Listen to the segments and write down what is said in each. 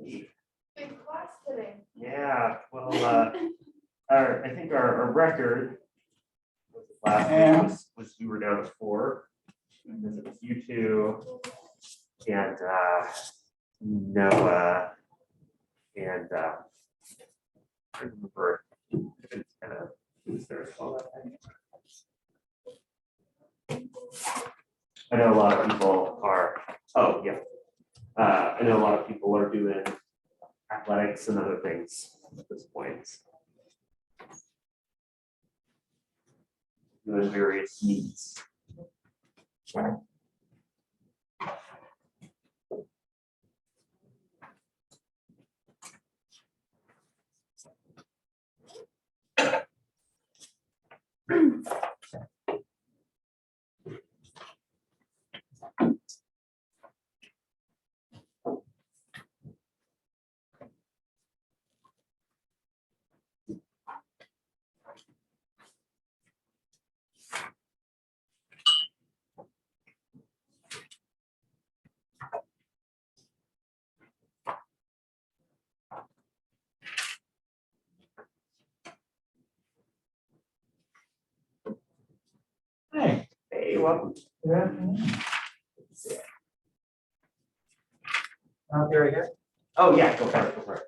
Big class today. Yeah, well, I think our record last week was we were down to 4. Because it was you two and Noah and I remember it's kind of who's there as well. I know a lot of people are. Oh yeah. I know a lot of people are doing athletics and other things at this point. Doing various needs. Hey. Hey, welcome. Good afternoon. There again. Oh yeah, go for it. Go for it.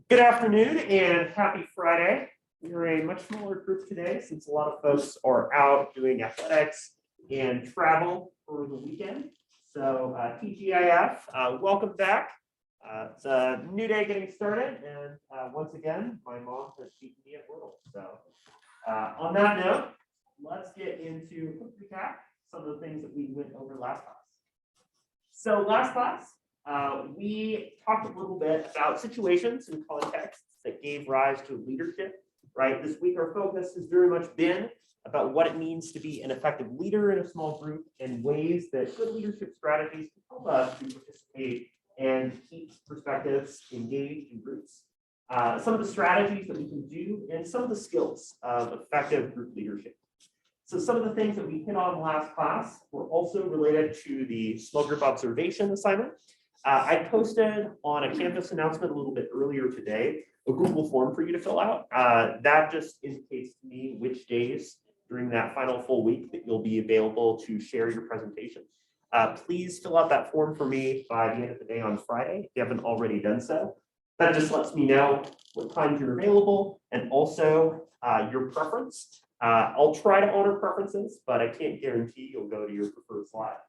Good afternoon and happy Friday. We're a much smaller group today since a lot of folks are out doing athletics and travel for the weekend. So TGIF, welcome back. It's a new day getting started, and once again, my mom has beaten me at Wordle. So on that note, let's get into a quick recap, some of the things that we went over last class. So last class, we talked a little bit about situations and contexts that gave rise to leadership, right? This week, our focus has very much been about what it means to be an effective leader in a small group and ways that good leadership strategies can help us to participate and keep perspectives engaged in groups. Some of the strategies that we can do and some of the skills of effective group leadership. So some of the things that we hit on last class were also related to the small group observation assignment. I posted on a Canvas announcement a little bit earlier today, a Google form for you to fill out. That just indicates to me which days during that final full week that you'll be available to share your presentation. Please fill out that form for me by the end of the day on Friday if you haven't already done so. That just lets me know what times you're available and also your preference. I'll try to honor preferences, but I can't guarantee you'll go to your preferred slot.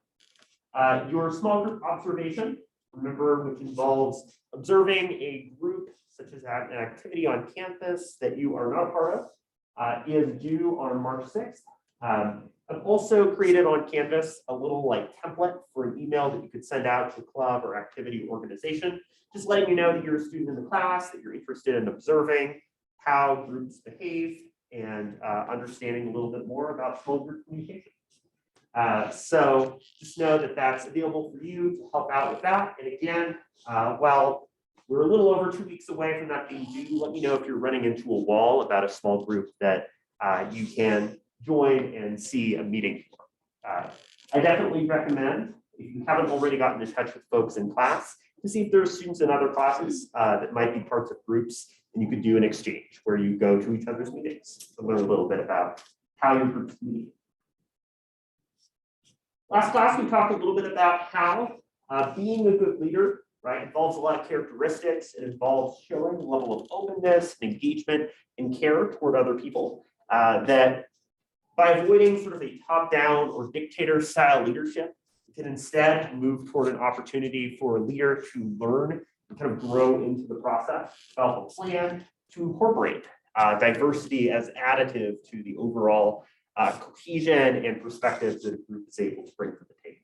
Your small group observation, remember, which involves observing a group such as an activity on campus that you are not a part of, is due on March 6th. I've also created on Canvas a little template for an email that you could send out to a club or activity organization, just letting you know that you're a student in the class, that you're interested in observing how groups behave and understanding a little bit more about small group communication. So just know that that's available for you to help out with that. And again, while we're a little over 2 weeks away from that being due, let me know if you're running into a wall about a small group that you can join and see a meeting for. I definitely recommend, if you haven't already gotten in touch with folks in class, to see if there's students in other classes that might be parts of groups, and you could do an exchange where you go to each other's meetings to learn a little bit about how your groups meet. Last class, we talked a little bit about how being a good leader, right, involves a lot of characteristics. It involves showing a level of openness and engagement and care toward other people. That by avoiding sort of a top-down or dictator-style leadership, you can instead move toward an opportunity for a leader to learn and kind of grow into the process, develop a plan to incorporate diversity as additive to the overall cohesion and perspectives that a group is able to bring to the table.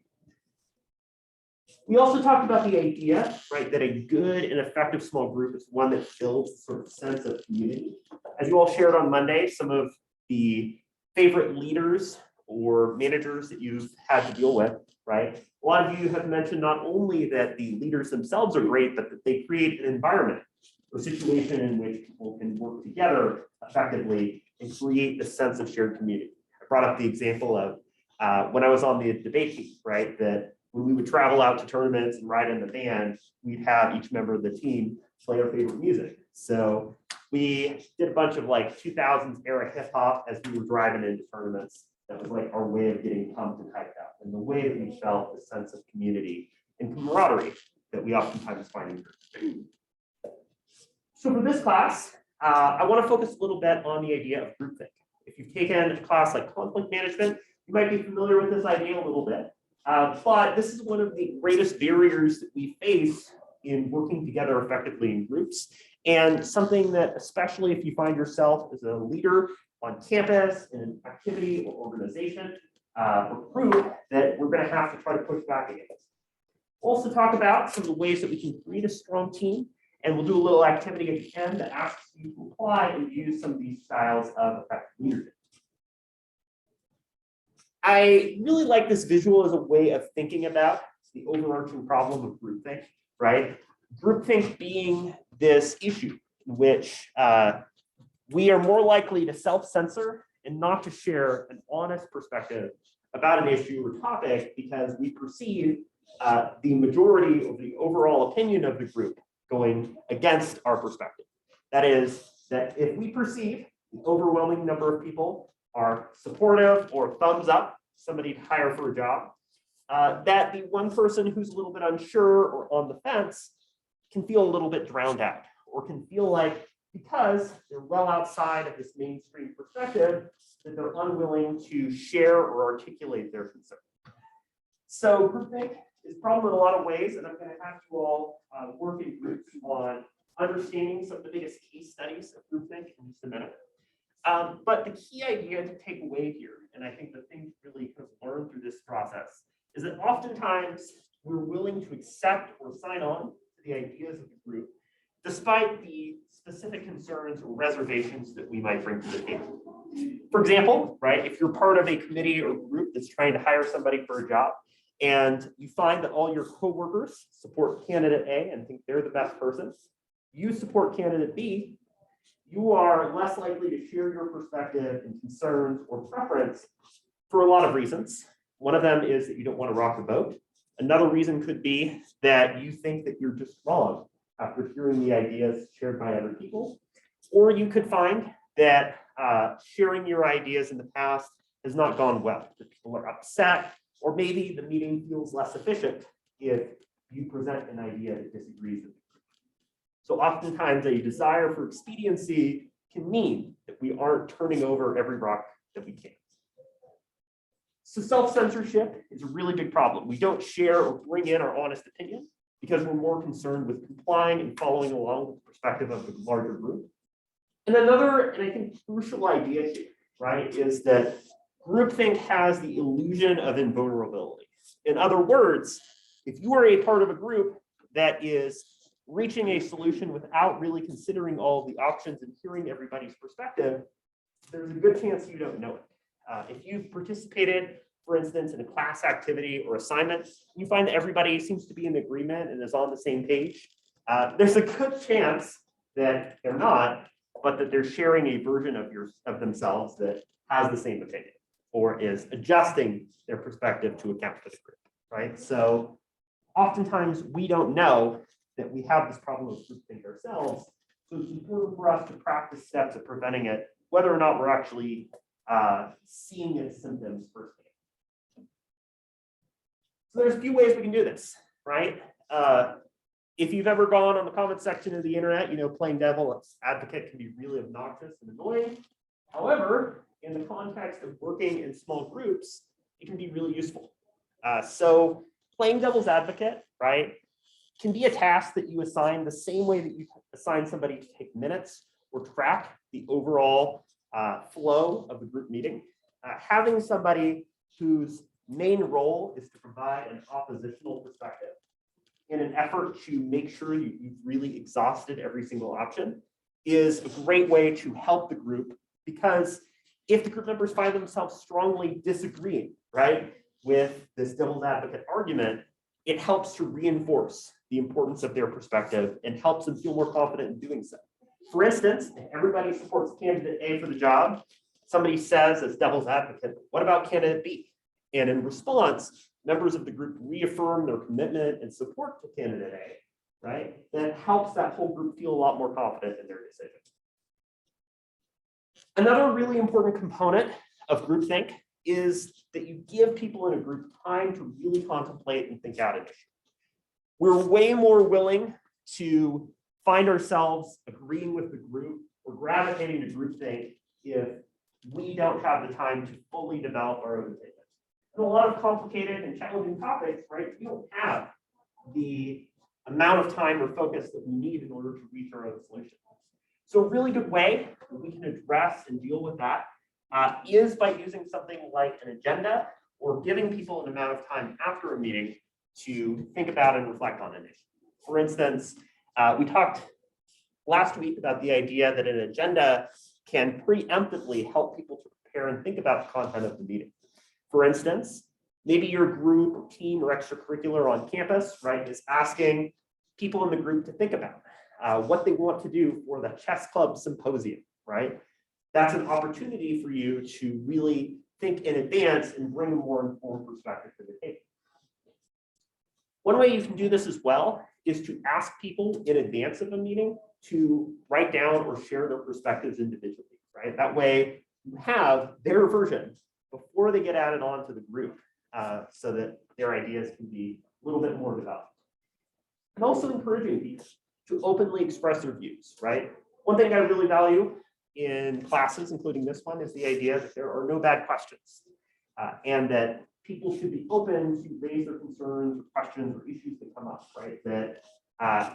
We also talked about the idea, right, that a good and effective small group is one that builds a sort of sense of community. As you all shared on Monday, some of the favorite leaders or managers that you've had to deal with, right? A lot of you have mentioned not only that the leaders themselves are great, but that they create an environment or situation in which people can work together effectively and create a sense of shared community. I brought up the example of when I was on the debate team, right? That when we would travel out to tournaments and ride in the van, we'd have each member of the team play our favorite music. So we did a bunch of 2000s era hip hop as we were driving into tournaments. That was our way of getting pumped and hyped up, and the way that we felt a sense of community and camaraderie that we oftentimes find in groups. So for this class, I want to focus a little bit on the idea of groupthink. If you've taken a class like conflict management, you might be familiar with this idea a little bit. But this is one of the greatest barriers that we face in working together effectively in groups, and something that, especially if you find yourself as a leader on campus in an activity or organization or group, that we're going to have to try to push back against. We'll also talk about some of the ways that we can create a strong team, and we'll do a little activity at the end that asks you to apply and use some of these styles of effective leadership. I really like this visual as a way of thinking about the overarching problem of groupthink, right? Groupthink being this issue in which we are more likely to self-censor and not to share an honest perspective about an issue or topic because we perceive the majority of the overall opinion of the group going against our perspective. That is, that if we perceive the overwhelming number of people are supportive or thumbs up somebody to hire for a job, that the one person who's a little bit unsure or on the fence can feel a little bit drowned out, or can feel like because they're well outside of this mainstream perspective that they're unwilling to share or articulate their concern. So groupthink is a problem in a lot of ways, and I'm going to have you all work in groups on understanding some of the biggest case studies of groupthink in just a minute. But the key idea to take away here, and I think the thing to really kind of learn through this process, is that oftentimes we're willing to accept or sign on to the ideas of the group, despite the specific concerns or reservations that we might bring to the table. For example, right, if you're part of a committee or group that's trying to hire somebody for a job, and you find that all your coworkers support candidate A and think they're the best person, you support candidate B, you are less likely to share your perspective and concerns or preference for a lot of reasons. One of them is that you don't want to rock the boat. Another reason could be that you think that you're just wrong after hearing the ideas shared by other people. Or you could find that sharing your ideas in the past has not gone well, that people are upset, or maybe the meeting feels less efficient if you present an idea that disagrees with the group. So oftentimes a desire for expediency can mean that we aren't turning over every rock that we can. So self-censorship is a really big problem. We don't share or bring in our honest opinion because we're more concerned with complying and following along with the perspective of the larger group. And another, and I think crucial idea here, right, is that groupthink has the illusion of invulnerability. In other words, if you are a part of a group that is reaching a solution without really considering all of the options and hearing everybody's perspective, there's a good chance you don't know it. If you've participated, for instance, in a class activity or assignment, you find that everybody seems to be in agreement and is on the same page. There's a good chance that they're not, but that they're sharing a version of themselves that has the same opinion or is adjusting their perspective to account for the group, right? So oftentimes we don't know that we have this problem of groupthink ourselves. So it's important for us to practice steps of preventing it, whether or not we're actually seeing its symptoms firsthand. So there's a few ways we can do this, right? If you've ever gone on the comment section of the internet, you know, playing devil's advocate can be really obnoxious and annoying. However, in the context of working in small groups, it can be really useful. So playing devil's advocate, right, can be a task that you assign the same way that you assign somebody to take minutes or track the overall flow of the group meeting. Having somebody whose main role is to provide an oppositional perspective in an effort to make sure you've really exhausted every single option is a great way to help the group, because if the group members find themselves strongly disagreeing, right, with this devil's advocate argument, it helps to reinforce the importance of their perspective and helps them feel more confident in doing so. For instance, if everybody supports candidate A for the job, somebody says as devil's advocate, what about candidate B? And in response, members of the group reaffirm their commitment and support to candidate A, right? That helps that whole group feel a lot more confident in their decision. Another really important component of groupthink is that you give people in a group time to really contemplate and think out an issue. We're way more willing to find ourselves agreeing with the group or gravitating to groupthink if we don't have the time to fully develop our own opinions. And a lot of complicated and challenging topics, right? We don't have the amount of time or focus that we need in order to reach our own solution. So a really good way that we can address and deal with that is by using something like an agenda or giving people an amount of time after a meeting to think about and reflect on an issue. For instance, we talked last week about the idea that an agenda can preemptively help people to prepare and think about the content of the meeting. For instance, maybe your group or team or extracurricular on campus, right, is asking people in the group to think about what they want to do for the chess club symposium, right? That's an opportunity for you to really think in advance and bring a more informed perspective to the table. One way you can do this as well is to ask people in advance of a meeting to write down or share their perspectives individually, right? That way you have their version before they get added on to the group so that their ideas can be a little bit more developed. And also encouraging people to openly express their views, right? One thing I really value in classes, including this one, is the idea that there are no bad questions and that people should be open to raise their concerns or questions or issues that come up, right? That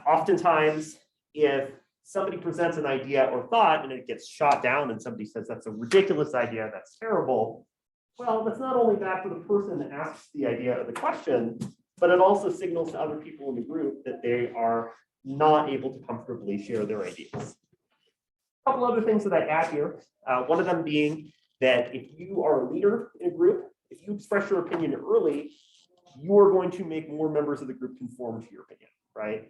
oftentimes if somebody presents an idea or thought and it gets shot down and somebody says that's a ridiculous idea, that's terrible, well, that's not only bad for the person that asks the idea or the question, but it also signals to other people in the group that they are not able to comfortably share their ideas. A couple other things that I add here, one of them being that if you are a leader in a group, if you express your opinion early, you are going to make more members of the group conform to your opinion, right?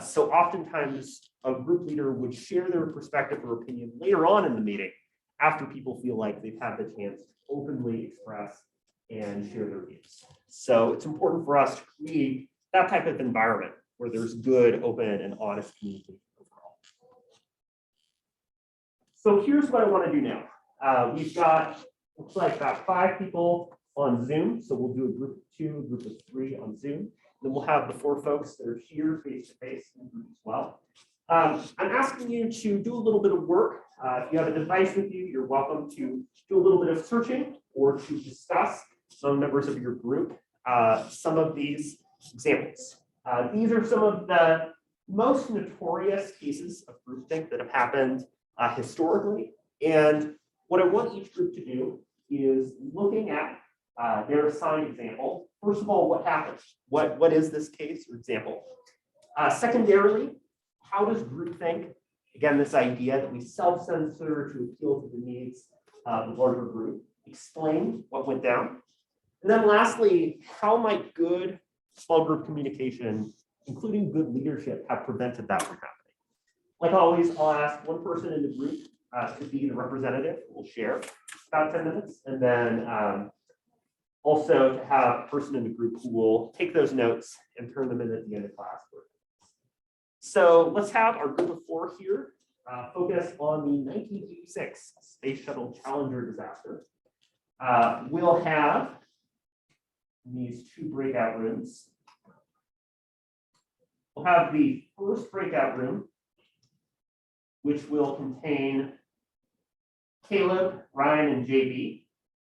So oftentimes a group leader would share their perspective or opinion later on in the meeting after people feel like they've had the chance to openly express and share their views. So it's important for us to create that type of environment where there's good, open, and honest communication overall. So here's what I want to do now. We've got, looks like about 5 people on Zoom. So we'll do a group of 2, a group of 3 on Zoom. Then we'll have the 4 folks that are here face to face in the group as well. I'm asking you to do a little bit of work. If you have a device with you, you're welcome to do a little bit of searching or to discuss some members of your group some of these examples. These are some of the most notorious cases of groupthink that have happened historically. And what I want each group to do is looking at their assigned example. First of all, what happened? What is this case or example? Secondarily, how does groupthink, again, this idea that we self-censor to appeal to the needs of the larger group, explain what went down? And then lastly, how might good small group communication, including good leadership, have prevented that from happening? Like always, I'll ask one person in the group to be the representative. We'll share about 10 minutes. And then also to have a person in the group who will take those notes and turn them in at the end of class. So let's have our group of 4 here focus on the 1986 Space Shuttle Challenger disaster. We'll have these 2 breakout rooms. We'll have the first breakout room, which will contain Caleb, Ryan, and JB,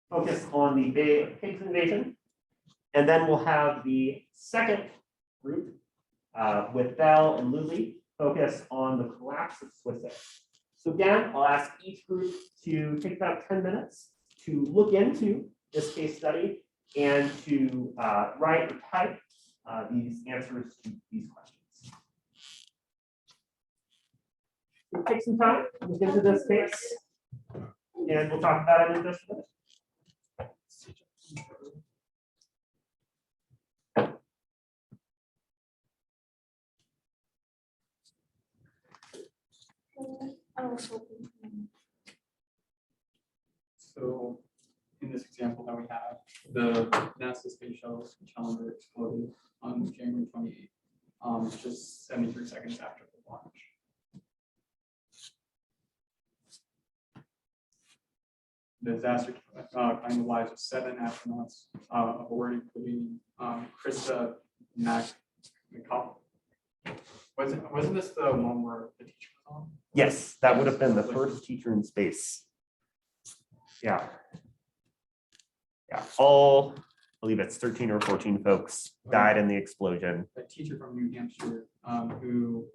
focus on the Bay of Pigs invasion. And then we'll have the second group with Belle and Luli, focus on the collapse of Swissair. So again, I'll ask each group to take about 10 minutes to look into this case study and to write or type these answers to these questions. We'll take some time to look into this case, and we'll talk about it in just a minute. So in this example that we have, the NASA Space Shuttle Challenger exploded on January 28th, just 73 seconds after the launch. The disaster claimed the lives of 7 astronauts aboard, including Krista McCall. Wasn't this the one where the teacher was on? Yes, that would have been the first teacher in space. Yeah. Yeah, all, I believe it's 13 or 14 folks died in the explosion. A teacher from New Hampshire who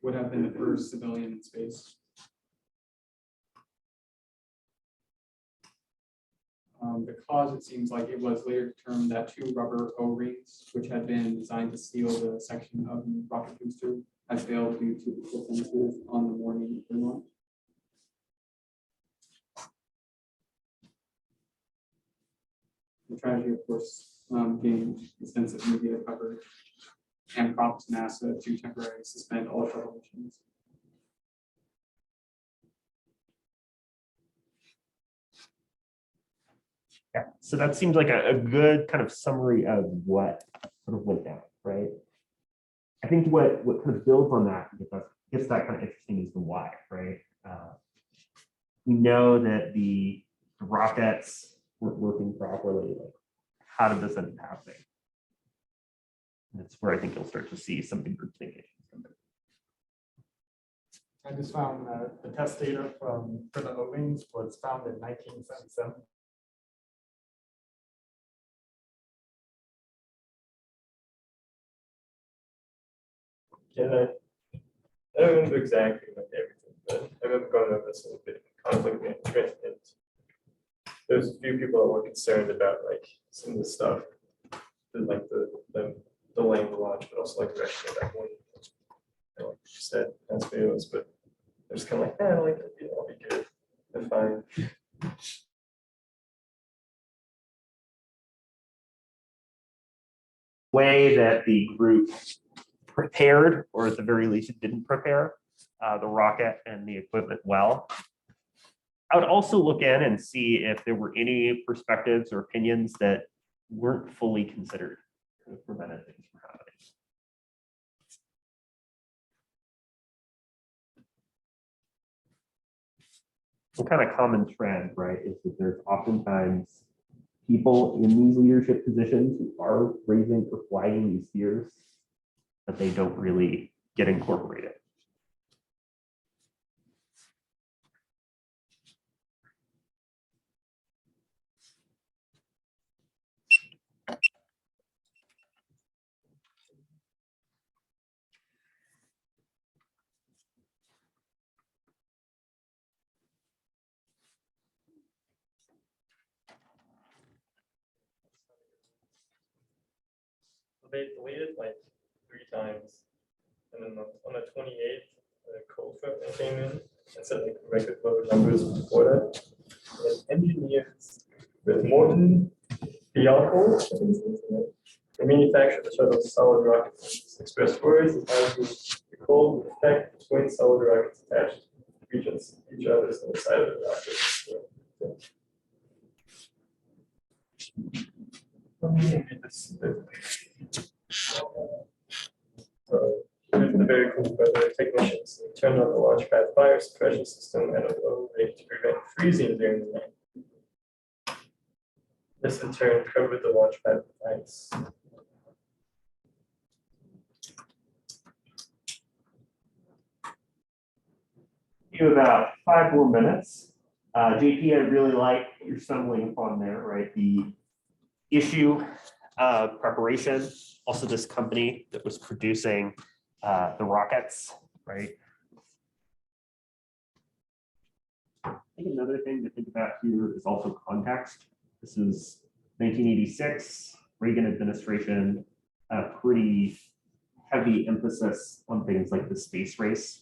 would have been the first civilian in space. The cause, it seems like it was later determined that 2 rubber O-rings, which had been designed to seal the section of the rocket booster, had failed due to the sensors on the morning of the launch. The tragedy, of course, gained extensive media coverage and prompted NASA to temporarily suspend all shuttle missions. Yeah, so that seems like a good kind of summary of what sort of went down, right? I think what kind of builds on that, gets that kind of interesting is the why, right? We know that the rockets weren't working properly. Like, how did this end up happening? That's where I think you'll start to see some group thinking. I just found that the test data for the O-rings was found in 1977. Yeah, I don't remember exactly like everything, but I remember going over this a little bit. Conflict of interest, and there was a few people that were concerned about like some of the stuff, like the delaying the launch, but also like direction of that one. Like you said, that's videos, but they're just kind of like, like I'll be good, they're fine. Way that the group prepared, or at the very least, it didn't prepare the rocket and the equipment well. I would also look in and see if there were any perspectives or opinions that weren't fully considered to have prevented things from happening. Some kind of common trend, right, is that there's oftentimes people in these leadership positions who are raising or flagging these fears, but they don't really get incorporated. they deleted like 3 times. And then on the 28th, the cold front came in and said like record low numbers before that. And engineers with Morton Bianco, I think it's his name, the manufacturer the shuttle solid rockets express worries of how the cold effect between solid rockets attached regions each other's on the side of the rocket. Let me read this. Here's the very cool weather technicians turned on the launch pad fire suppression system at a low rate to prevent freezing during the night. This in turn covered the launch pad with ice. You have about 5 more minutes. JP, I really like what you're stumbling upon there, right? The issue of preparation, also this company that was producing the rockets, right? I think another thing to think about here is also context. This is 1986, Reagan administration, a pretty heavy emphasis on things like the space race,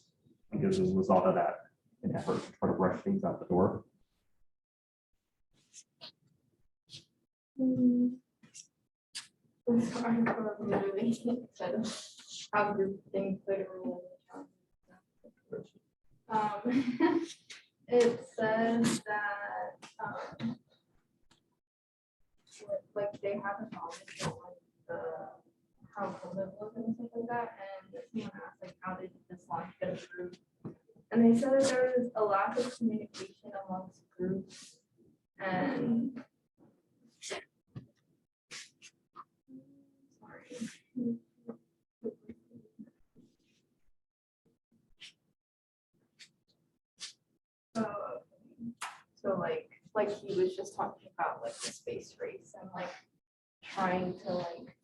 because as a result of that, an effort to try to rush things out the door. I'm sorry for moving instead of how group things literally. It says that, like they have a knowledge of like the, how COVID was and stuff like that, and someone asked like, how did this launch get approved? And they said that there was a lack of communication amongst groups and. Sorry. So like he was just talking about like the space race and like trying to like,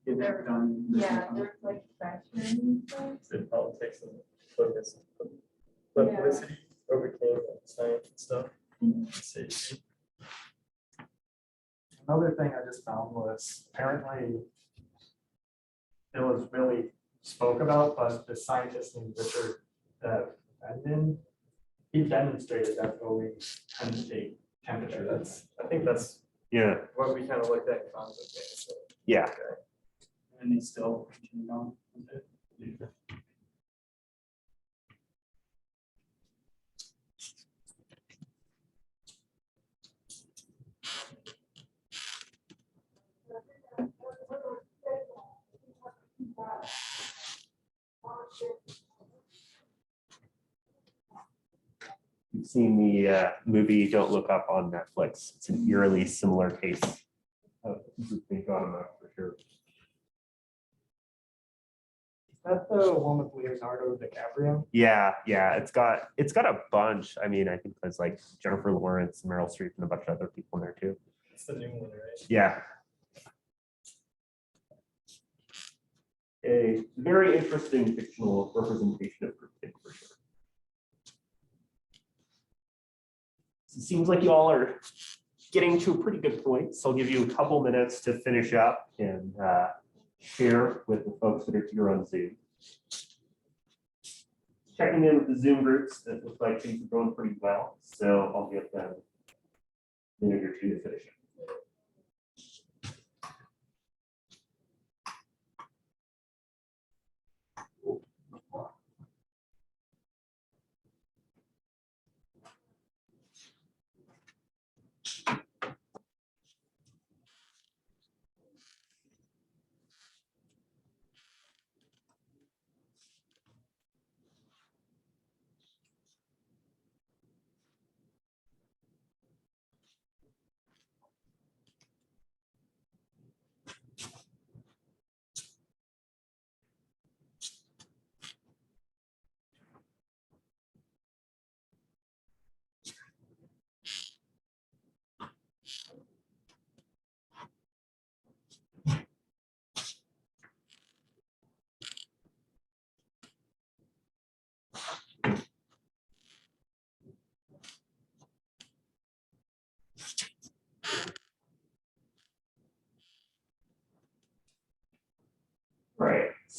Get There- it done. yeah, there's like pressure and stuff. The politics and focus. Publicity overcame science and stuff. Safety. Another thing I just found was apparently it was really spoke about, but the scientist named Richard Bendon, he demonstrated that O-wings tend to take temperature. I think that's Yeah, what we kind of looked at in concept. So, yeah. okay. And they still continue on with it. You've seen the movie Don't Look Up on Netflix. It's an eerily similar case of groupthink automa for sure. Is that the one with Leonardo DiCaprio? Yeah, yeah, it's got a bunch. I mean, I think there's like Jennifer Lawrence, Meryl Streep, and a bunch of other people in there too. It's the new one, right? Yeah. A very interesting fictional representation of groupthink for sure. It seems like you all are getting to a pretty good point, so I'll give you a couple minutes to finish up and share with the folks that are here on Zoom. Checking in with the Zoom groups, it looks like things are going pretty well, so I'll give them a minute or two to finish it.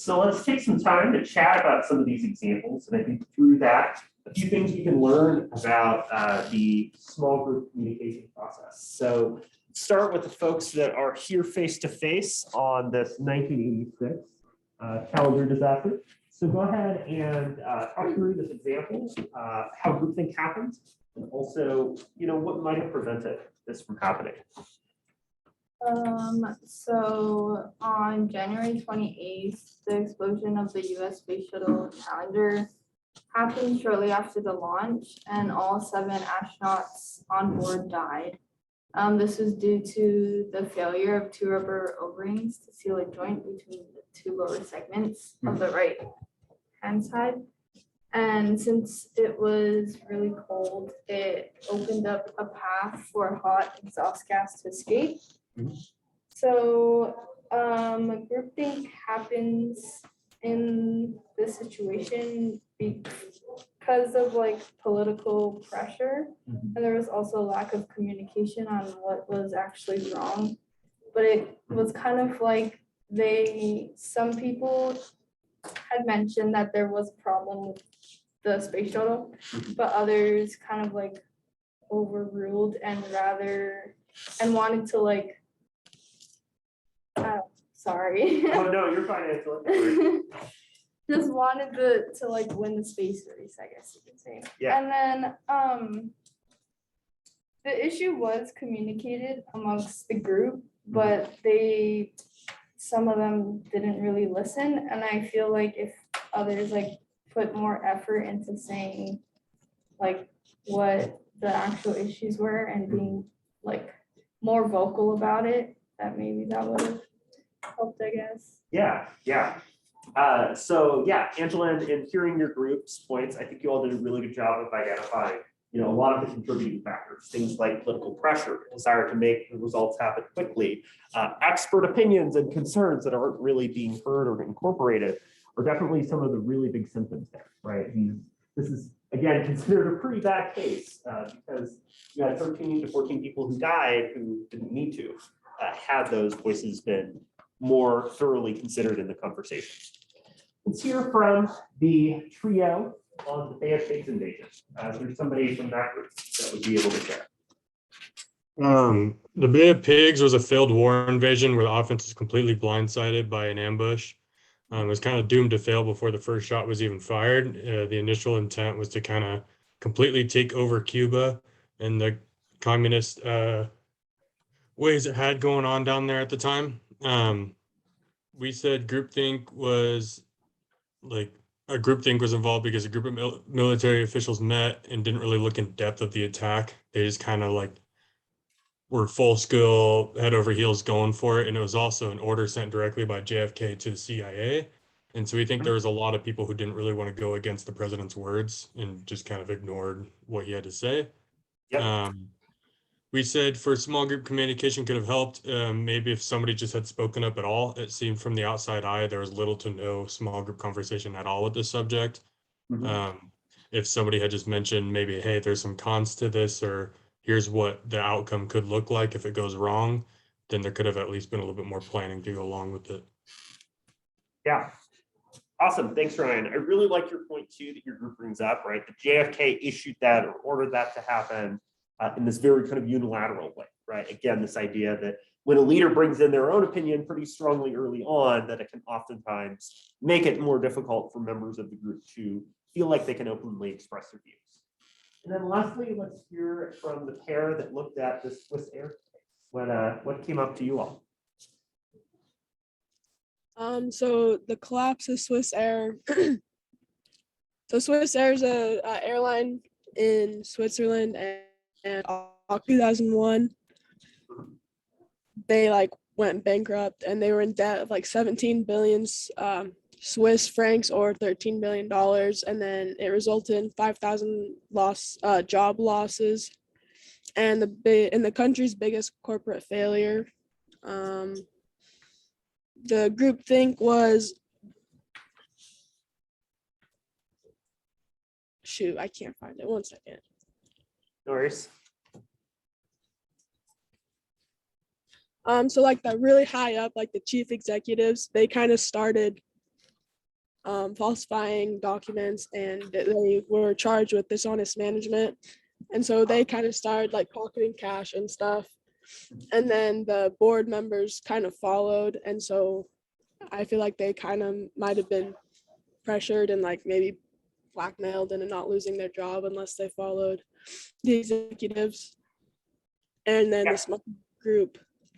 So let's take some time to chat about some of these examples, and I think through that, a few things we can learn about the small group communication process. So start with the folks that are here face to face on this 1986 calendar disaster. So go ahead and talk through this example, how groupthink happened, and also, what might have prevented this from happening. So on January 28th, the explosion of the US Space Shuttle Challenger happened shortly after the launch, and all 7 astronauts on board died. This was due to the failure of 2 rubber O-rings to seal a joint between the 2 lower segments of the right hand side. And since it was really cold, it opened up a path for hot exhaust gas to escape. So groupthink happens in this situation because of like political pressure, and there was also a lack of communication on what was actually wrong. But it was kind of like some people had mentioned that there was a problem with the space shuttle, but others kind of like overruled and wanted to like, sorry. Oh, no, you're fine, Angela. Just wanted to like win the space race, I guess you could say. Yeah. And then the issue was communicated amongst the group, but some of them didn't really listen. And I feel like if others like put more effort into saying like what the actual issues were and being like more vocal about it, that maybe that would have helped, I guess. Yeah. So Angela, in hearing your group's points, I think you all did a really good job of identifying, a lot of the contributing factors, things like political pressure, desire to make the results happen quickly, expert opinions and concerns that aren't really being heard or incorporated are definitely some of the really big symptoms there, right? This is, again, considered a pretty bad case because you had 13 to 14 people who died who didn't need to. Had those voices been more thoroughly considered in the conversation. Let's hear from the trio on the Bay of Pigs invasion. There's somebody from that group that would be able to share. The Bay of Pigs was a failed war invasion where the offense was completely blindsided by an ambush. It was kind of doomed to fail before the first shot was even fired. The initial intent was to kind of completely take over Cuba and the communist ways it had going on down there at the time. We said groupthink was involved because a group of military officials met and didn't really look in depth of the attack. They just kind of like were full scale, head over heels going for it. And it was also an order sent directly by JFK to the CIA. And so we think there was a lot of people who didn't really want to go against the president's words and just kind of ignored what he had to say. Yep. We said for small group communication could have helped. Maybe if somebody just had spoken up at all. It seemed from the outside eye, there was little to no small group conversation at all with this subject. If somebody had just mentioned maybe, hey, there's some cons to this, or here's what the outcome could look like if it goes wrong, then there could have at least been a little bit more planning to go along with it. Yeah. Awesome. Thanks, Ryan. I really like your point too that your group brings up, right? The JFK issued that or ordered that to happen in this very kind of unilateral way, right? Again, this idea that when a leader brings in their own opinion pretty strongly early on, that it can oftentimes make it more difficult for members of the group to feel like they can openly express their views. And then lastly, let's hear from the pair that looked at the Swiss Air. What came up to you all? So the collapse of Swiss Air. So Swiss Air is a airline in Switzerland, and in 2001, they went bankrupt and they were in debt of 17 billion Swiss francs or $13 billion, and then it resulted in 5,000 job losses, and the country's biggest corporate failure. The groupthink was, shoot, I can't find it. 1 second. No worries. So that really high up, the chief executives, they kind of started falsifying documents, and they were charged with dishonest management. And so they kind of started like pocketing cash and stuff. And then the board members kind of followed. And so I feel like they kind of might have been pressured and like maybe blackmailed into not losing their job unless they followed the executives. And then the small group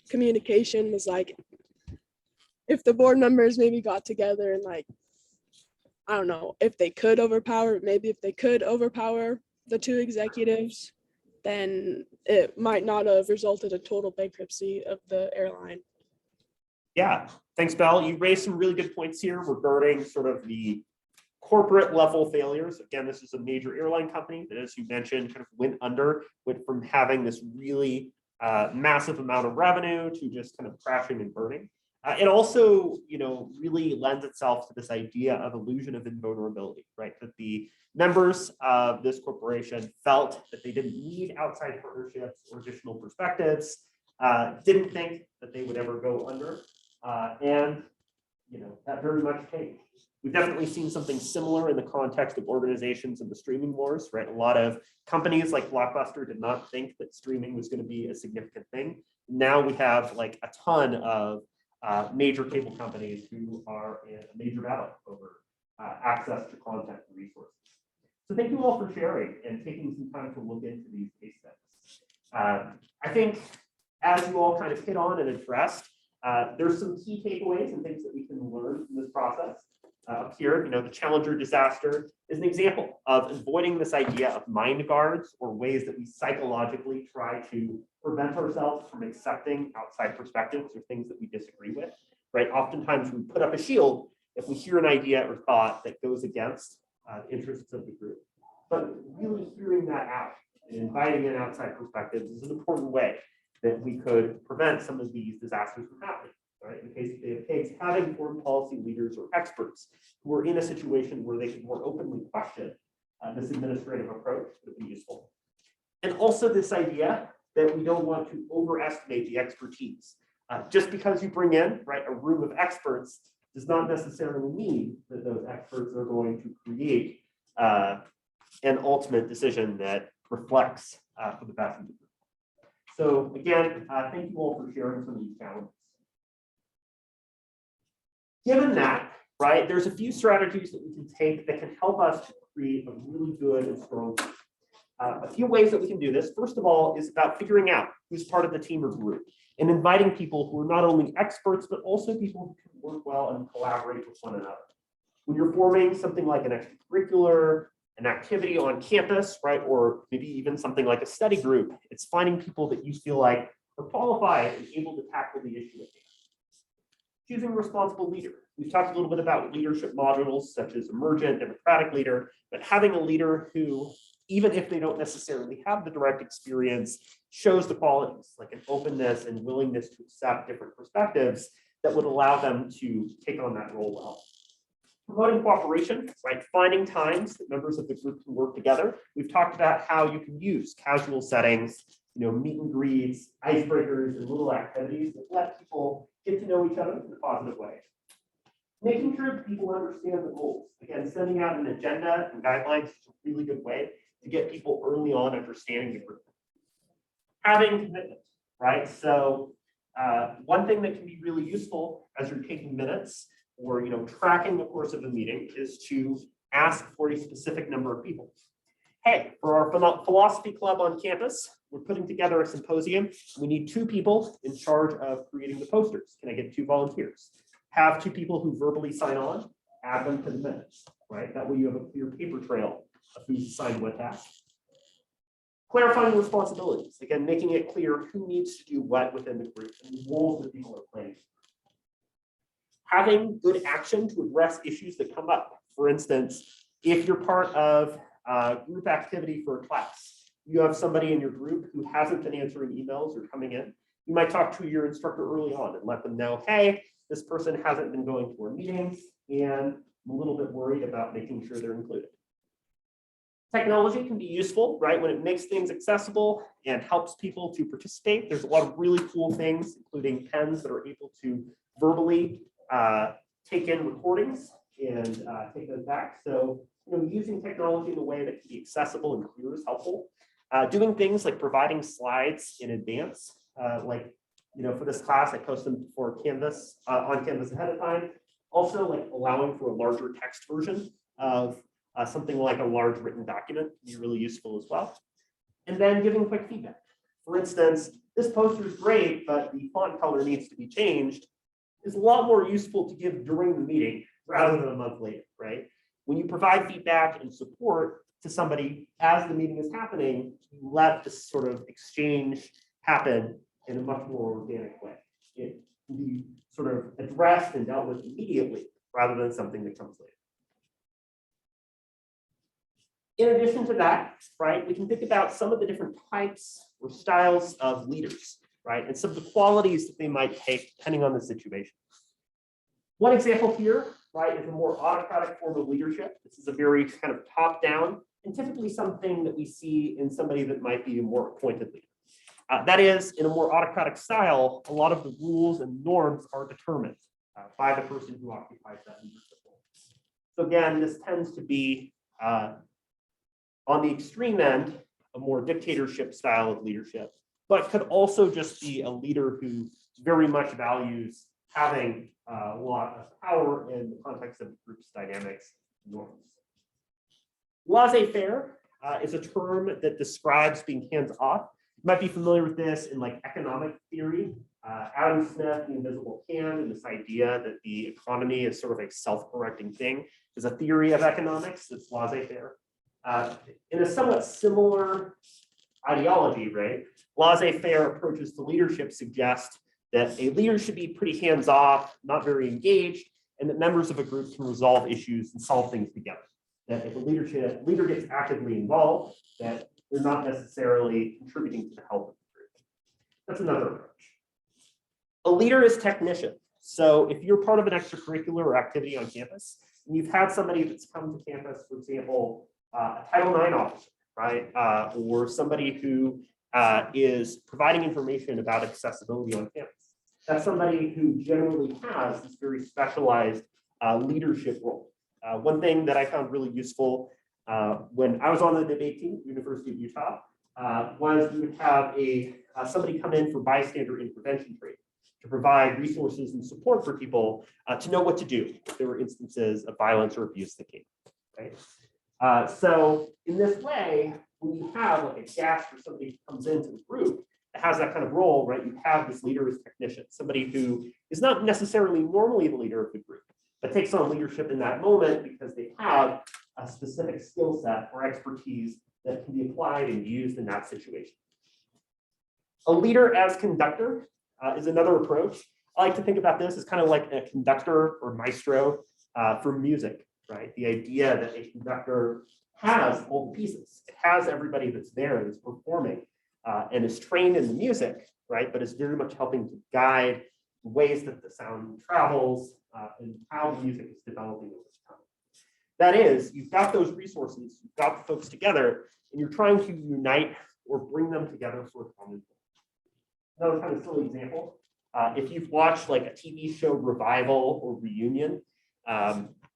communication was like, if the board members maybe got together and like, I don't know if they could overpower, maybe if they could overpower the two executives, then it might not have resulted in total bankruptcy of the airline. Yeah, thanks, Belle. You raised some really good points here regarding sort of the corporate level failures. Again, this is a major airline company that, as you mentioned, kind of went from having this really massive amount of revenue to just kind of crashing and burning. It also, really lends itself to this idea of illusion of invulnerability, right? That the members of this corporation felt that they didn't need outside partnerships or additional perspectives, didn't think that they would ever go under, and that very much changed. We've definitely seen something similar in the context of organizations in the streaming wars, right? A lot of companies like Blockbuster did not think that streaming was going to be a significant thing. Now we have like a ton of major cable companies who are in a major battle over access to content and resources. So thank you all for sharing and taking some time to look into these case studies. I think as you all kind of hit on and addressed, there's some key takeaways and things that we can learn from this process. Up here, the Challenger disaster is an example of avoiding this idea of mind guards or ways that we psychologically try to prevent ourselves from accepting outside perspectives or things that we disagree with, right? Oftentimes we put up a shield if we hear an idea or thought that goes against interests of the group. But really hearing that out and inviting in outside perspectives is an important way that we could prevent some of these disasters from happening. Right? In the case of Bay of Pigs, having foreign policy leaders or experts who are in a situation where they can more openly question this administrative approach would be useful. And also this idea that we don't want to overestimate the expertise. Just because you bring in a room of experts does not necessarily mean that those experts are going to create an ultimate decision that reflects for the best of the group. So again, thank you all for sharing some of these challenges. Given that, there's a few strategies that we can take that can help us to create a really good and strong team. A few ways that we can do this, first of all, is about figuring out who's part of the team or group and inviting people who are not only experts, but also people who can work well and collaborate with one another. When you're forming something like an extracurricular, an activity on campus, or maybe even something like a study group, it's finding people that you feel like are qualified and able to tackle the issue at hand. Choosing a responsible leader. We've talked a little bit about leadership modules such as emergent, democratic leader, but having a leader who, even if they don't necessarily have the direct experience, shows the qualities like an openness and willingness to accept different perspectives that would allow them to take on that role well. Promoting cooperation, finding times that members of the group can work together. We've talked about how you can use casual settings, meet and greets, icebreakers, and little activities that let people get to know each other in a positive way. Making sure that people understand the goals. Again, sending out an agenda and guidelines is a really good way to get people early on understanding the group. Having commitment, So one thing that can be really useful as you're taking minutes or tracking the course of a meeting is to ask for a specific number of people. Hey, for our philosophy club on campus, we're putting together a symposium. We need 2 people in charge of creating the posters. Can I get 2 volunteers? Have 2 people who verbally sign on, add them to the minutes, That way you have a clear paper trail of who's assigned what task. Clarifying responsibilities. Again, making it clear who needs to do what within the group and the roles that people are playing. Having good action to address issues that come up. For instance, if you're part of a group activity for a class, you have somebody in your group who hasn't been answering emails or coming in, you might talk to your instructor early on and let them know, hey, this person hasn't been going to our meetings and I'm a little bit worried about making sure they're included. Technology can be useful, when it makes things accessible and helps people to participate. There's a lot of really cool things, including pens that are able to verbally take in recordings and take those back. So, using technology in a way that can be accessible and clear is helpful. Doing things like providing slides in advance, for this class, I post them for Canvas, on Canvas ahead of time. Also, like allowing for a larger text version of something like a large written document can be really useful as well. And then giving quick feedback. For instance, this poster is great, but the font color needs to be changed. It's a lot more useful to give during the meeting rather than a month later, right? When you provide feedback and support to somebody as the meeting is happening, you let this sort of exchange happen in a much more organic way. It can be sort of addressed and dealt with immediately rather than something that comes later. In addition to that, right, we can think about some of the different types or styles of leaders, right, and some of the qualities that they might take depending on the situation. One example here, right, is a more autocratic form of leadership. This is a very kind of top-down and typically something that we see in somebody that might be a more appointed leader. That is, in a more autocratic style, a lot of the rules and norms are determined by the person who occupies that leadership role. So again, this tends to be on the extreme end, a more dictatorship style of leadership, but could also just be a leader who very much values having a lot of power in the context of the group's dynamics and norms. Laissez-faire is a term that describes being hands-off. You might be familiar with this in like economic theory. Adam Smith, The Invisible Hand, and this idea that the economy is sort of a self-correcting thing is a theory of economics that's laissez-faire. In a somewhat similar ideology, right? Laissez-faire approaches to leadership suggest that a leader should be pretty hands-off, not very engaged, and that members of a group can resolve issues and solve things together. That if a leader gets actively involved, that they're not necessarily contributing to the health of the group. That's another approach. A leader is technician. So if you're part of an extracurricular or activity on campus, and you've had somebody that's come to campus, for example, a Title IX officer, right? Or somebody who is providing information about accessibility on campus. That's somebody who generally has this very specialized leadership role. One thing that I found really useful when I was on the debate team at the University of Utah was we would have somebody come in for bystander intervention training to provide resources and support for people to know what to do if there were instances of violence or abuse that came, right? So in this way, when you have like a guest or somebody who comes into the group that has that kind of role, right, you have this leader as technician, somebody who is not necessarily normally the leader of the group, but takes on leadership in that moment because they have a specific skill set or expertise that can be applied and used in that situation. A leader as conductor is another approach. I like to think about this as kind of like a conductor or maestro for music, right? The idea that a conductor has all the pieces. It has everybody that's there that's performing and is trained in the music, right? But is very much helping to guide the ways that the sound travels and how the music is developing over time. That is, you've got those resources, you've got the folks together, and you're trying to unite or bring them together for a common goal. Another kind of silly example, if you've watched like a TV show revival or reunion,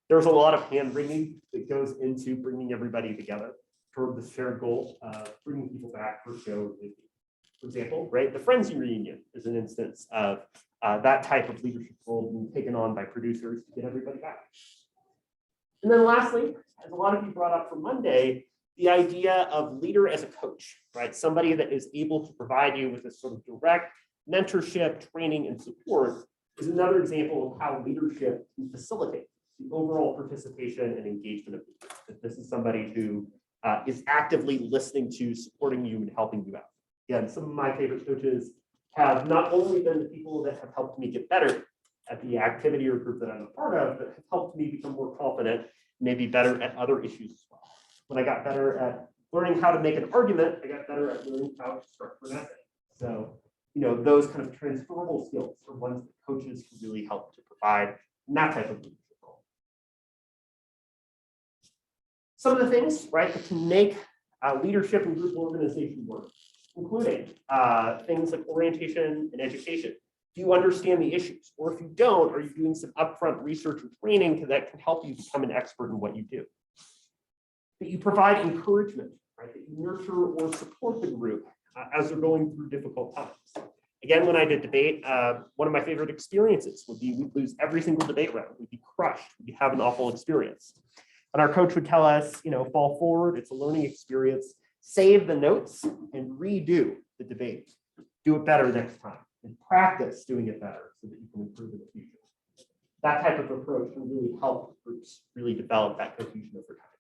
there's a lot of hand-wringing that goes into bringing everybody together toward the shared goal of bringing people back for a show. For example, right, the Friends reunion is an instance of that type of leadership role being taken on by producers to get everybody back. And then lastly, as a lot of you brought up from Monday, the idea of leader as a coach, right? Somebody that is able to provide you with this sort of direct mentorship, training, and support is another example of how leadership can facilitate the overall participation and engagement of leaders. That this is somebody who is actively listening to, supporting you, and helping you out. Again, some of my favorite coaches have not only been the people that have helped me get better at the activity or group that I'm a part of, but have helped me become more confident, maybe better at other issues as well. When I got better at learning how to make an argument, I got better at learning how to structure an essay. So, those kind of transferable skills are ones that coaches can really help to provide in that type of leadership role. Some of the things, right, that can make leadership and group organization work, including things like orientation and education. Do you understand the issues? Or if you don't, are you doing some upfront research or training that can help you become an expert in what you do? That you provide encouragement, right? That you nurture or support the group as they're going through difficult times. Again, when I did debate, one of my favorite experiences would be we'd lose every single debate round. We'd be crushed. We'd have an awful experience. And our coach would tell us, fall forward. It's a learning experience. Save the notes and redo the debate. Do it better next time. And practice doing it better so that you can improve in the future. That type of approach can really help groups really develop that cohesion over time.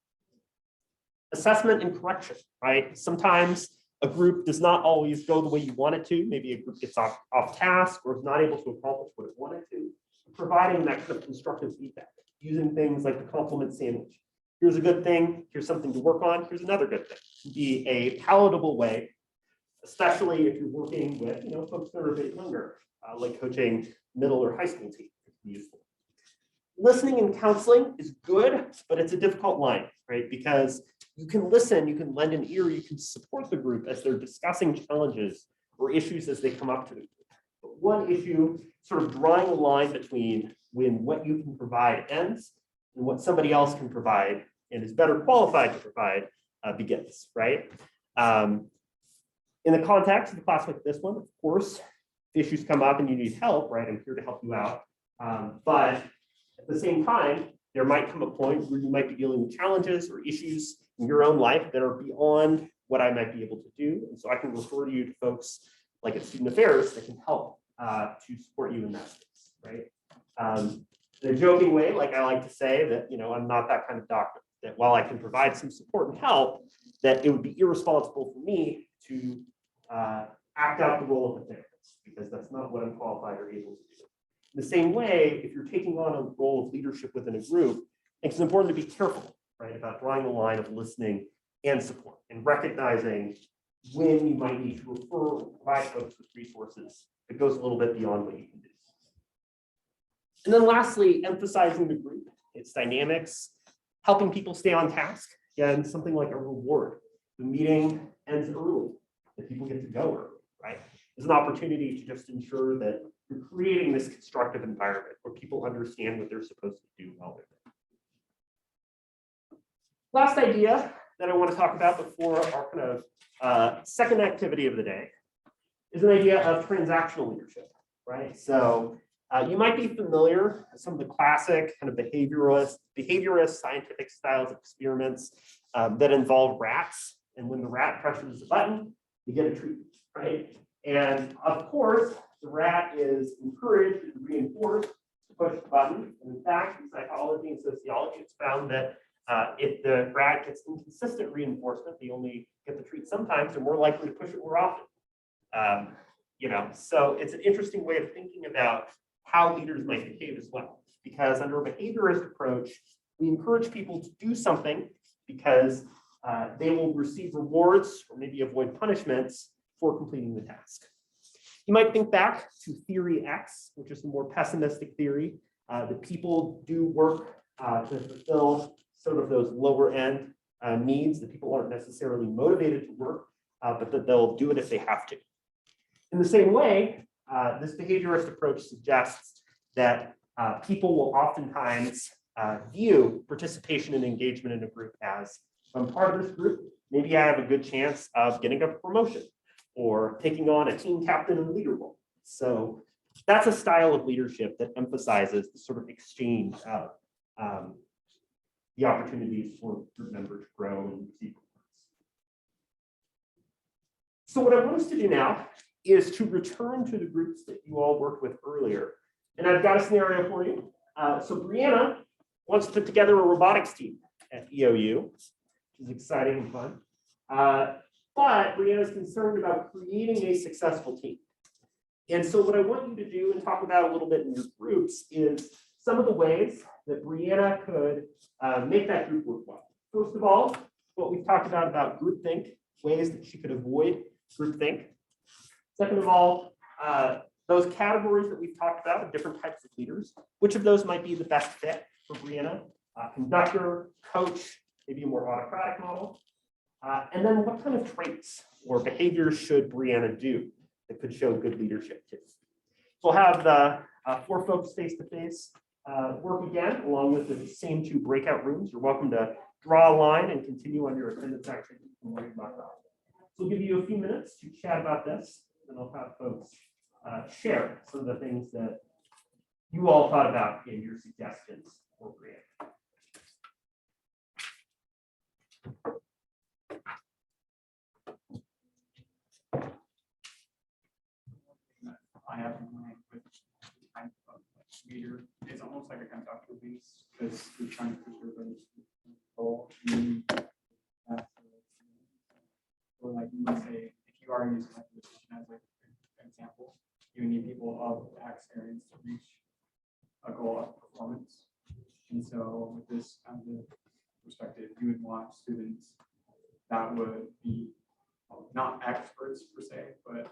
Assessment and correction, right? Sometimes a group does not always go the way you want it to. Maybe a group gets off task or is not able to accomplish what it wanted to. Providing that kind of constructive feedback, using things like the compliment sandwich. Here's a good thing, here's something to work on, here's another good thing. It can be a palatable way, especially if you're working with folks that are a bit younger, like coaching middle or high school team. It can be useful. Listening and counseling is good, but it's a difficult line, right? Because you can listen, you can lend an ear, you can support the group as they're discussing challenges or issues as they come up to the group. But one issue, sort of drawing a line between when what you can provide ends and what somebody else can provide and is better qualified to provide begins, right? In the context of a class like this one, of course, if issues come up and you need help, right? I'm here to help you out. But at the same time, there might come a point where you might be dealing with challenges or issues in your own life that are beyond what I might be able to do. And so I can refer you to folks like at Student Affairs that can help to support you in that space, right? In a joking way, like I like to say that, I'm not that kind of doctor, that while I can provide some support and help, that it would be irresponsible for me to act out the role of a therapist, because that's not what I'm qualified or able to do. In the same way, if you're taking on a role of leadership within a group, it's important to be careful, right, about drawing the line of listening and support and recognizing when you might need to refer or provide folks with resources that goes a little bit beyond what you can do. And then lastly, emphasizing the group, its dynamics, helping people stay on task. Again, something like a reward. The meeting ends early, that people get to go early, right? There's an opportunity to just ensure that you're creating this constructive environment where people understand what they're supposed to do while they're there. Last idea that I want to talk about before our kind of second activity of the day is an idea of transactional leadership, right? So you might be familiar with some of the classic kind of behaviorist scientific styles of experiments that involve rats. And when the rat presses a button, you get a treat, right? And of course, the rat is encouraged and reinforced to push the button. And in fact, in psychology and sociology, it's found that if the rat gets inconsistent reinforcement, they only get the treat sometimes, they're more likely to push it more often. So it's an interesting way of thinking about how leaders might behave as well. Because under a behaviorist approach, we encourage people to do something because they will receive rewards or maybe avoid punishments for completing the task. You might think back to theory X, which is a more pessimistic theory, that people do work to fulfill sort of those lower end needs, that people aren't necessarily motivated to work, but that they'll do it if they have to. In the same way, this behaviorist approach suggests that people will oftentimes view participation and engagement in a group as, if I'm part of this group, maybe I have a good chance of getting a promotion or taking on a team captain and leader role. So that's a style of leadership that emphasizes the sort of exchange of the opportunities for group members to grow and receive rewards. So what I want us to do now is to return to the groups that you all worked with earlier. And I've got a scenario for you. So Brianna wants to put together a robotics team at EOU, which is exciting and fun. But Brianna is concerned about creating a successful team. And so what I want you to do and talk about a little bit in your groups is some of the ways that Brianna could make that group work well. First of all, what we've talked about groupthink, ways that she could avoid groupthink. Second of all, those categories that we've talked about of different types of leaders, which of those might be the best fit for Brianna? Conductor, coach, maybe a more autocratic model. And then what kind of traits or behaviors should Brianna do that could show good leadership too? we'll have the 4 folks face-to-face work again, along with the same 2 breakout rooms. You're welcome to draw a line and continue on your attendance activity from where you left off. So we'll give you a few minutes to chat about this, and I'll have folks share some of the things that you all thought about in your suggestions for creative. I have in mind with type of leader, it's almost like a conductor base, because we're trying to preserve those control. Or like you would say, if you are using like a position as like an example, you need people of the experience to reach a goal of performance. And so with this kind of perspective, you would want students that would be not experts per se, but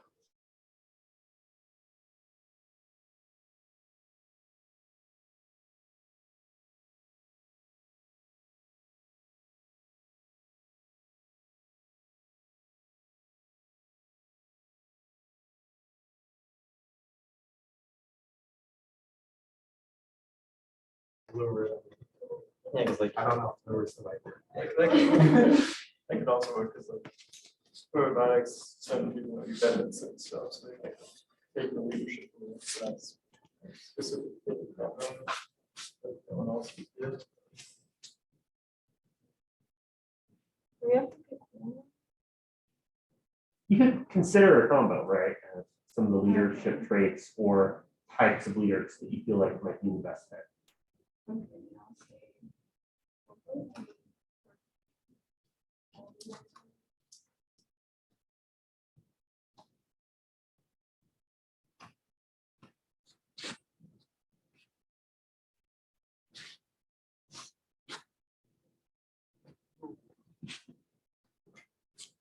Yeah, because like, I don't know if there was the right word. that could also work as like for robotics, certain people know benefits and stuff, so they like take the leadership. From it, so that's specific. No one else. Is. We have to pick one. You could consider a combo, right? Some of the leadership traits or types of leaders that you feel like might be the best fit. Okay, I'll say.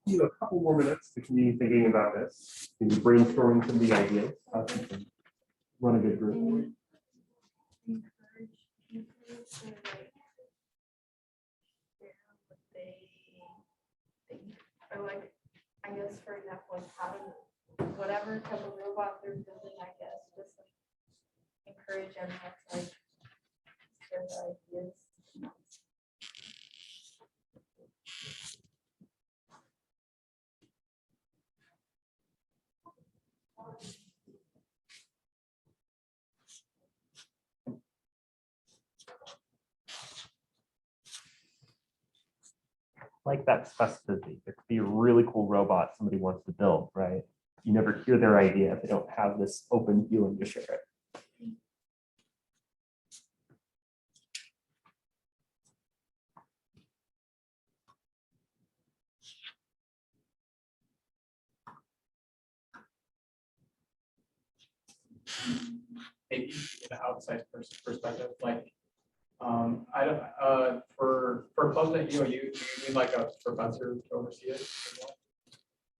You have a couple more minutes to continue thinking about this, and brainstorming some of the ideas. How you can run a good group. Encourage people to like share what they think, or like, I guess for example, like having whatever type of robot they're building, I guess, just like encourage everyone to like share their ideas. Like that specificity. There could be a really cool robot somebody wants to build, right? You never hear their idea if they don't have this open feeling to share it. maybe an outside person perspective, like, I don't, for Pleasant U, you need like a professor to oversee it?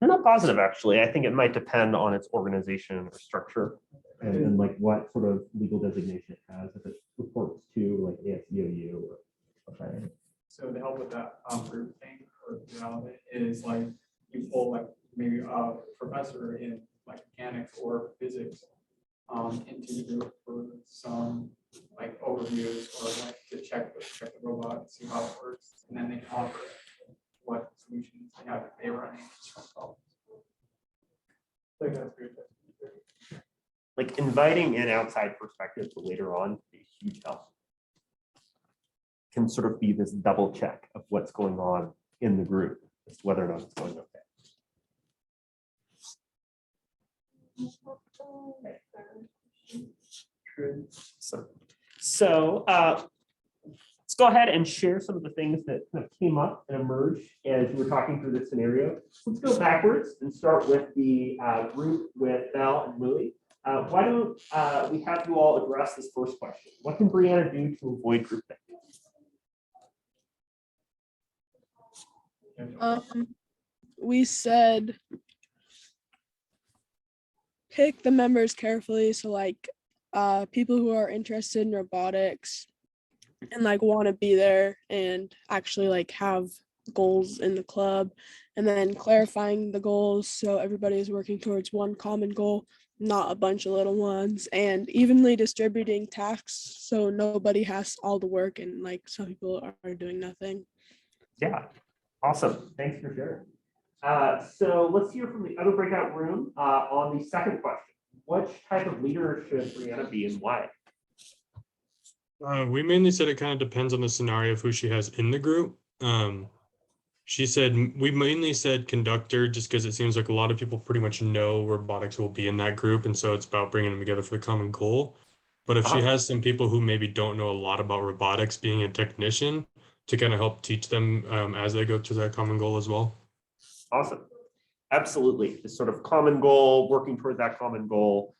I'm not positive, actually. I think it might depend on its organization or structure and like what sort of legal designation it has, if it reports to like ASUOU or. Okay. So to help with that group thing or development is like you pull like maybe a professor in like mechanics or physics into the group for some like overviews or like to check the robot, see how it works, and then they can offer what solutions they have if they run into some problems. I think that's good. Like inviting an outside perspective for later on is a huge help. Can sort of be this double check of what's going on in the group as to whether or not it's going okay. So let's go ahead and share some of the things that kind of came up and emerged as we were talking through this scenario. Let's go backwards and start with the group with Belle and Louie. Why don't we have you all address this first question? What can Brianna do to avoid groupthink? We said pick the members carefully. So like people who are interested in robotics and like want to be there and actually like have goals in the club, and then clarifying the goals so everybody is working towards one common goal, not a bunch of little ones, and evenly distributing tasks so nobody has all the work and like some people are doing nothing. Yeah, awesome. Thanks for sharing. So let's hear from the other breakout room on the second question. Which type of leader should Brianna be and why? We mainly said it kind of depends on the scenario of who she has in the group. She said, we mainly said conductor just because it seems like a lot of people pretty much know robotics will be in that group. And so it's about bringing them together for the common goal. But if she Uh-huh. has some people who maybe don't know a lot about robotics, being a technician to kind of help teach them as they go to that common goal as well. Awesome. Absolutely. This sort of common goal, working toward that common goal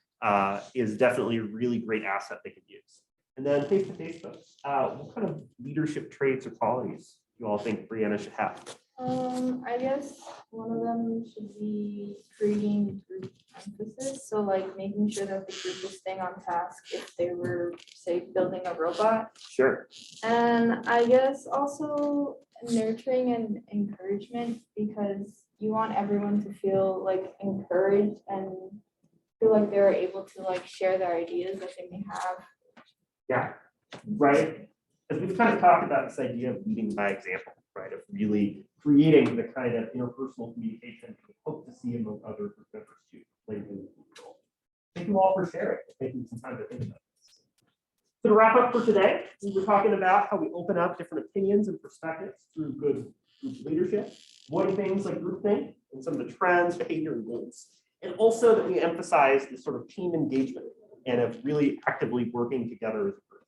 is definitely a really great asset they could use. And then face-to-face folks, what kind of leadership traits or qualities do you all think Brianna should have? I guess one of them should be creating group emphasis. So like making sure that the group is staying on task if they were, say, building a robot. Sure. And I guess also nurturing and encouragement, because you want everyone to feel like encouraged and feel like they're able to like share their ideas that they may have. Yeah, right. As we've kind of talked about this idea of leading by example, right? Of really creating the kind of interpersonal communication we hope to see among other group members too. Later in the future. Thank you all for sharing, taking some time to think about this. So to wrap up for today, we were talking about how we open up different opinions and perspectives through good group leadership, avoiding things like groupthink and some of the trends, behavior, and goals. And also that we emphasize this sort of team engagement and of really actively working together as a group.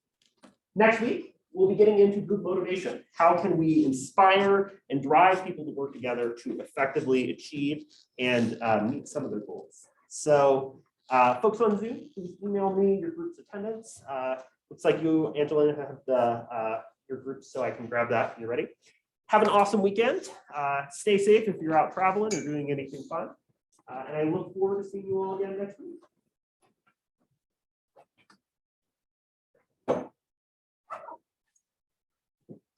Next week, we'll be getting into group motivation. How can we inspire and drive people to work together to effectively achieve and meet some of their goals? So folks on Zoom, please email me your group's attendance. Looks like you, Angelina, have your group, so I can grab that when you're ready. Have an awesome weekend. Stay safe if you're out traveling or doing anything fun. And I look forward to seeing you all again next week.